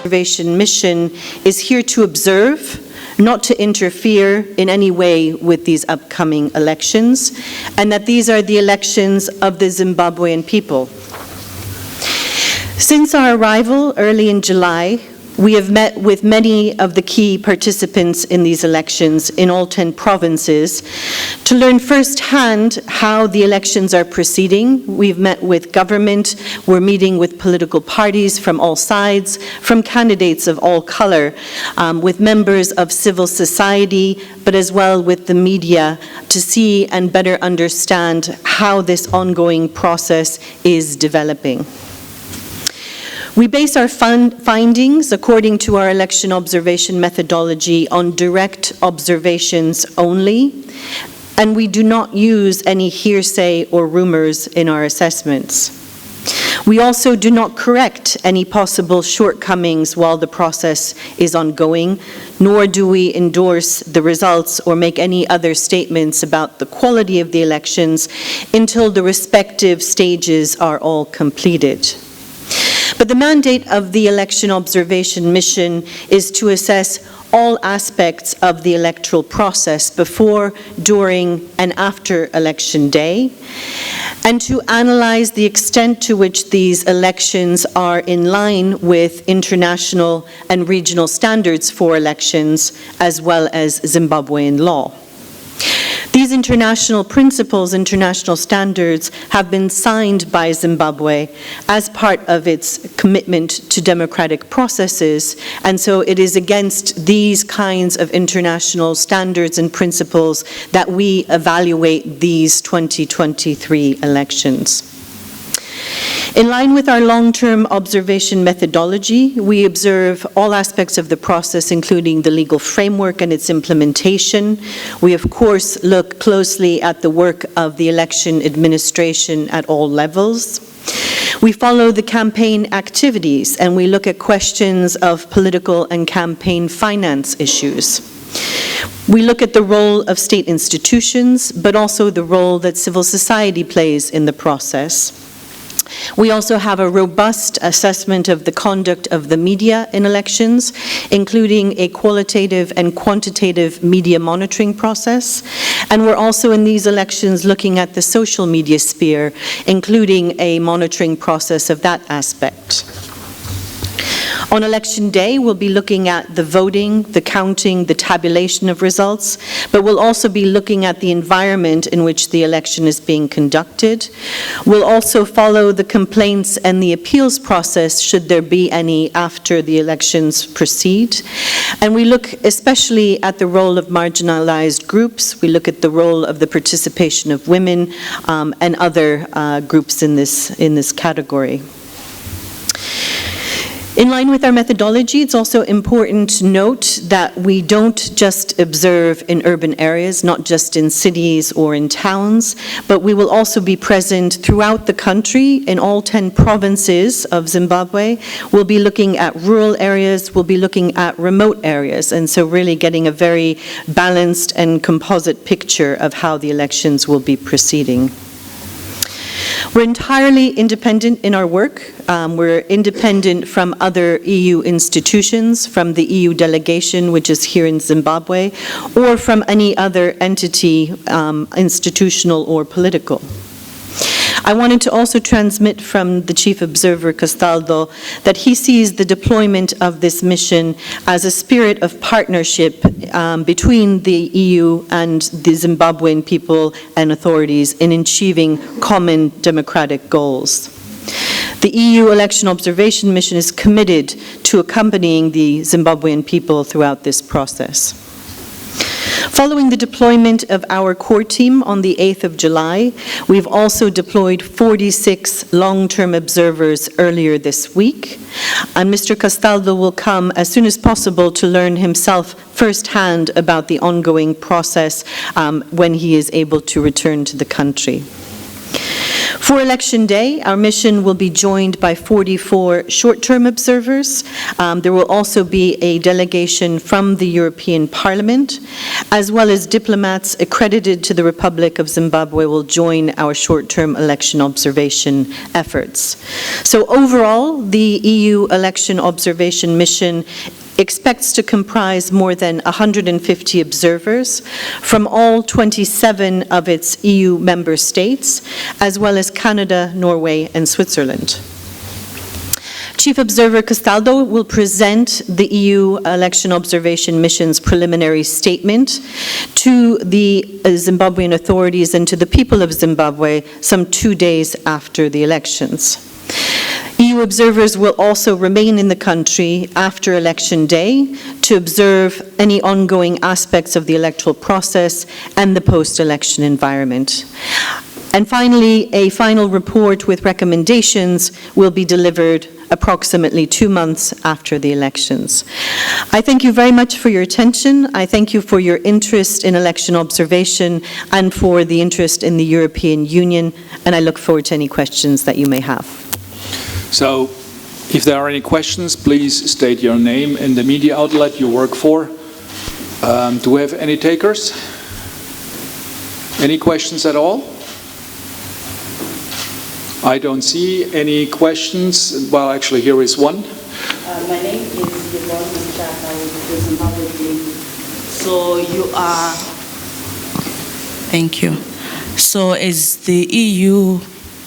Observation mission is here to observe, not to interfere in any way with these upcoming elections, and that these are the elections of the Zimbabwean people. Since our arrival early in July, we have met with many of the key participants in these elections in all 10 provinces to learn firsthand how the elections are proceeding. We've met with government, we're meeting with political parties from all sides, from candidates of all color, with members of civil society, but as well with the media to see and better understand how this ongoing process is developing. We base our findings, according to our election observation methodology, on direct observations only, and we do not use any hearsay or rumors in our assessments. We also do not correct any possible shortcomings while the process is ongoing, nor do we endorse the results or make any other statements about the quality of the elections until the respective stages are all completed. But the mandate of the election observation mission is to assess all aspects of the electoral process before, during, and after election day, and to analyze the extent to which these elections are in line with international and regional standards for elections, as well as Zimbabwean law. These international principles, international standards, have been signed by Zimbabwe as part of its commitment to democratic processes, and so it is against these kinds of international standards and principles that we evaluate these 2023 elections. In line with our long-term observation methodology, we observe all aspects of the process, including the legal framework and its implementation. We, of course, look closely at the work of the election administration at all levels. We follow the campaign activities, and we look at questions of political and campaign finance issues. We look at the role of state institutions, but also the role that civil society plays in the process. We also have a robust assessment of the conduct of the media in elections, including a qualitative and quantitative media monitoring process. And we're also in these elections looking at the social media sphere, including a monitoring process of that aspect. On election day, we'll be looking at the voting, the counting, the tabulation of results, but we'll also be looking at the environment in which the election is being conducted. We'll also follow the complaints and the appeals process, should there be any, after the elections proceed. And we look especially at the role of marginalized groups. We look at the role of the participation of women and other groups in this category. In line with our methodology, it's also important to note that we don't just observe in urban areas, not just in cities or in towns, but we will also be present throughout the country in all 10 provinces of Zimbabwe. We'll be looking at rural areas, we'll be looking at remote areas, and so really getting a very balanced and composite picture of how the elections will be proceeding. We're entirely independent in our work. We're independent from other EU institutions, from the EU delegation, which is here in Zimbabwe, or from any other entity, institutional or political. I wanted to also transmit from the Chief Observer, Castaldo, that he sees the deployment of this mission as a spirit of partnership between the EU and the Zimbabwean people and authorities in achieving common democratic goals. The EU Election Observation Mission is committed to accompanying the Zimbabwean people throughout this process. Following the deployment of our core team on the 8th of July, we've also deployed 46 long-term observers earlier this week, and Mr. Castaldo will come as soon as possible to learn himself firsthand about the ongoing process when he is able to return to the country. For Election Day, our mission will be joined by 44 short-term observers. There will also be a delegation from the European Parliament, as well as diplomats accredited to the Republic of Zimbabwe will join our short-term election observation efforts. So overall, the EU election observation mission expects to comprise more than 150 observers from all 27 of its EU member states, as well as Canada, Norway, and Switzerland. Chief Observer Castaldo will present the EU election observation mission's preliminary statement to the Zimbabwean authorities and to the people of Zimbabwe some 2 days after the elections. EU observers will also remain in the country after Election Day to observe any ongoing aspects of the electoral process and the post-election environment. And finally, a final report with recommendations will be delivered approximately 2 months after the elections. I thank you very much for your attention. I thank you for your interest in election observation and for the interest in the European Union, and I look forward to any questions that you may have. So, if there are any questions, please state your name and the media outlet you work for. Do we have any takers? Any questions at all? I don't see any questions. Well, actually, here is one. My name is Yvonne Mchaka with the Zimbabwe Daily. So you are... Thank you. So as the EU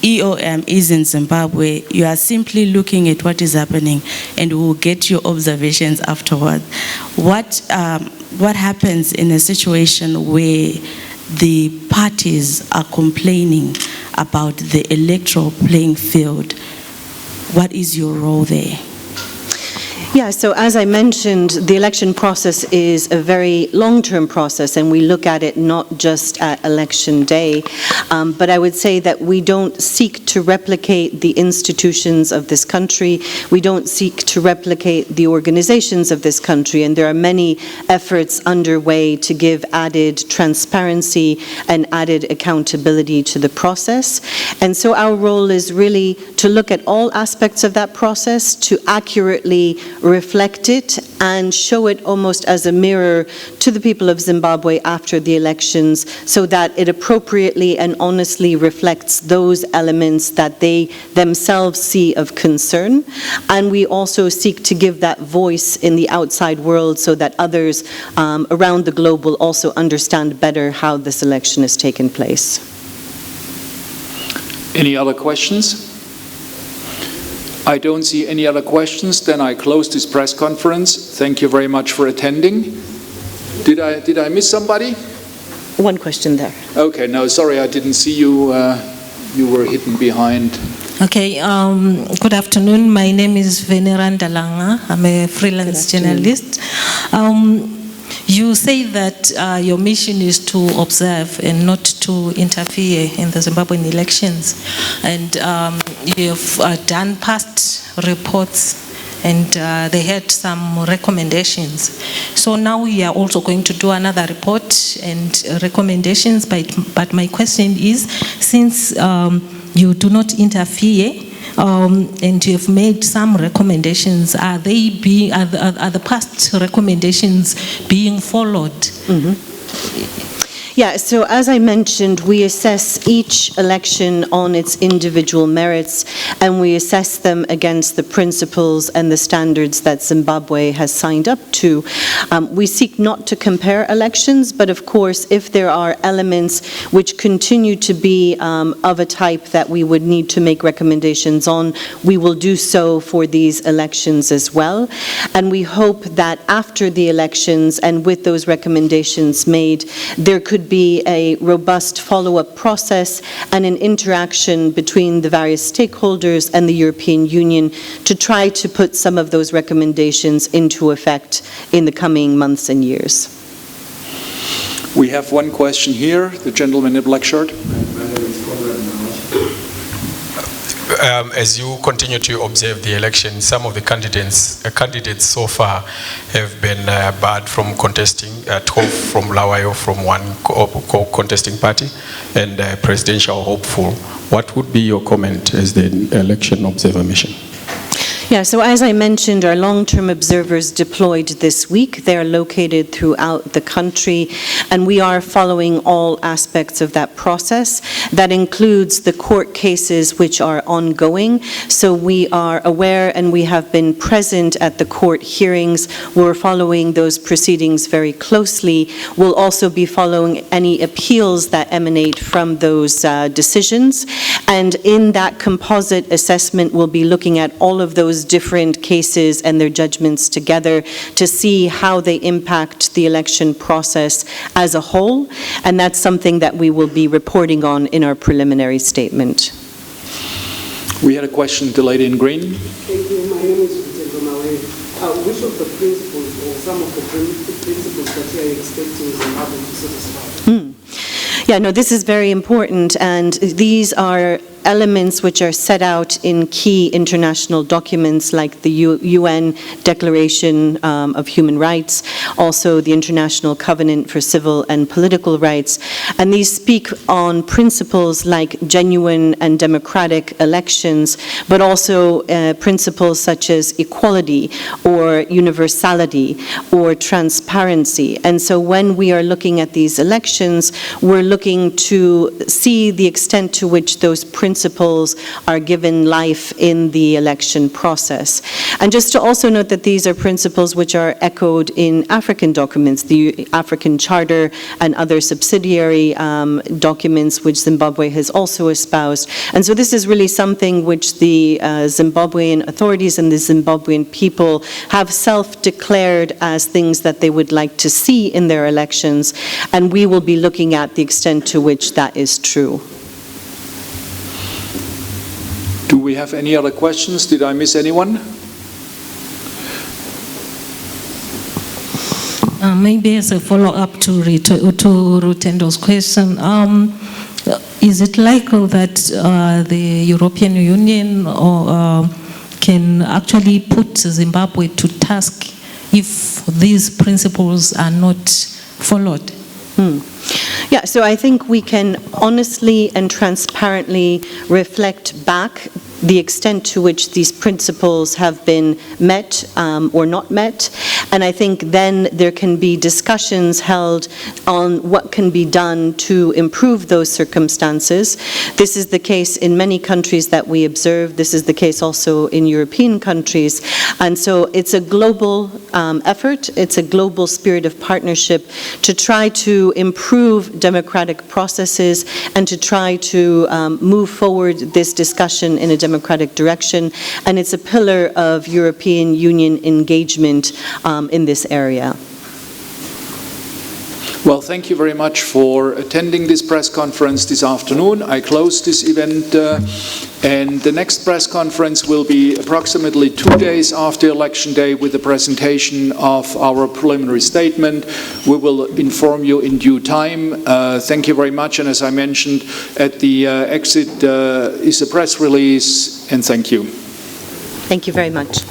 EOM is in Zimbabwe, you are simply looking at what is happening and we will get your observations afterward. What happens in a situation where the parties are complaining about the electoral playing field? What is your role there? Yeah, so as I mentioned, the election process is a very long-term process, and we look at it not just at election day, but I would say that we don't seek to replicate the institutions of this country. We don't seek to replicate the organizations of this country, and there are many efforts underway to give added transparency and added accountability to the process. And so our role is really to look at all aspects of that process, to accurately reflect it and show it almost as a mirror to the people of Zimbabwe after the elections, so that it appropriately and honestly reflects those elements that they themselves see of concern. And we also seek to give that voice in the outside world so that others around the globe will also understand better how this election has taken place. Any other questions? I don't see any other questions. Then I close this press conference. Thank you very much for attending. Did I miss somebody? One question there. Okay, no, sorry, I didn't see you. You were hidden behind. Okay, good afternoon. My name is Veneranda Langa. I'm a freelance journalist. You say that your mission is to observe and not to interfere in the Zimbabwean elections. And you've done past reports and they had some recommendations. So now we are also going to do another report and recommendations. But my question is, since you do not interfere, and you have made some recommendations, are the past recommendations being followed? Mm-hmm. Yeah, so as I mentioned, we assess each election on its individual merits, and we assess them against the principles and the standards that Zimbabwe has signed up to. We seek not to compare elections, but of course, if there are elements which continue to be of a type that we would need to make recommendations on, we will do so for these elections as well. And we hope that after the elections and with those recommendations made, there could be a robust follow-up process and an interaction between the various stakeholders and the European Union to try to put some of those recommendations into effect in the coming months and years. We have one question here, the gentleman in the black shirt. as you continue to observe the election, some of the candidates so far have been barred from contesting. 12 from Lawayo from one contesting party, and presidential hopeful. What would be your comment as the election observer mission? Yeah, so as I mentioned, our long-term observers deployed this week. They are located throughout the country, and we are following all aspects of that process. That includes the court cases which are ongoing. So we are aware and we have been present at the court hearings. We're following those proceedings very closely. We'll also be following any appeals that emanate from those decisions. And in that composite assessment, we'll be looking at all of those different cases and their judgments together to see how they impact the election process as a whole, and that's something that we will be reporting on in our preliminary statement. We had a question, the lady in green. Thank you. My name is Vitengo Mawe. Which of the principles or some of the principles that you are expecting Zimbabwe to satisfy? Yeah, no, this is very important, and these are elements which are set out in key international documents like the UN Declaration of Human Rights, also the International Covenant for Civil and Political Rights, and these speak on principles like genuine and democratic elections, but also principles such as equality or universality or transparency. And so when we are looking at these elections, we're looking to see the extent to which those principles are given life in the election process. And just to also note that these are principles which are echoed in African documents, the African Charter and other subsidiary documents which Zimbabwe has also espoused. And so this is really something which the Zimbabwean authorities and the Zimbabwean people have self-declared as things that they would like to see in their elections, and we will be looking at the extent to which that is true. Do we have any other questions? Did I miss anyone? Maybe as a follow-up to Rutendo's question, is it likely that the European Union can actually put Zimbabwe to task if these principles are not followed? Yeah, so I think we can honestly and transparently reflect back the extent to which these principles have been met or not met. And I think then there can be discussions held on what can be done to improve those circumstances. This is the case in many countries that we observe. This is the case also in European countries. And so it's a global effort. It's a global spirit of partnership to try to improve democratic processes and to try to move forward this discussion in a democratic direction, and it's a pillar of European Union engagement in this area. Well, thank you very much for attending this press conference this afternoon. I close this event, and the next press conference will be approximately 2 days after Election Day with the presentation of our preliminary statement. We will inform you in due time. Thank you very much, and as I mentioned, at the exit is a press release, and thank you. Thank you very much.